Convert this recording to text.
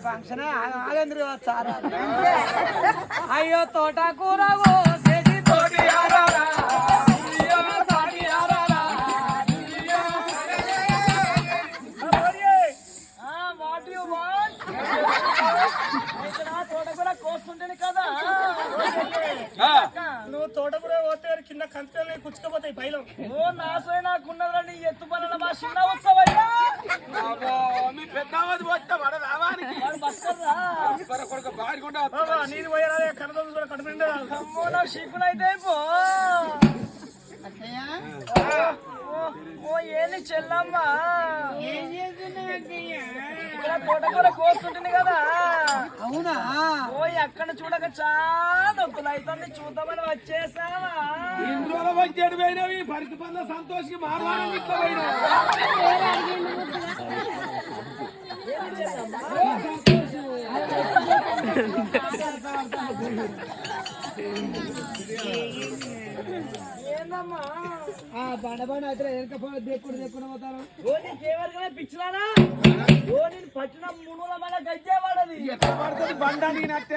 function అయ్యో తోటకూర తోటి తోటకూర కోస్తుంటేనే కదా నువ్వు తోటకూర పోతే కింద కంపెనీ కుచ్చుకపోతాయి పైలో ఓ నాసే నాకున్నదా నీ ఎత్తు పనుల మా చిన్న ఉత్సవయ్యా మీ పెద్దవాది పోతే వాడు రావానికి నీరు పోయా కనదలు కూడా కడుపుండే అమ్మో నా షీకునైతే పో ఓ ఏంది చెల్లమ్మా ఇక్కడ తోటకూర కోస్తుంటుంది కదా అవునా ఓ ఎక్కడ చూడక చాలా నొప్పులు అవుతుంది చూద్దామని వచ్చేసావా ఇందులో వచ్చేడు పోయినవి పరిధి పనుల సంతోషికి మారవాలని ఏందమ్మా బండ అయితే వెనక దేక్కుడు పోతాను ఓ నీకేమరికైనా పిచ్చిలానా ఓ నేను పట్టిన 300 గజ్జే వాడది ఎట్లా పడుతుంది బండ నేను అత్తే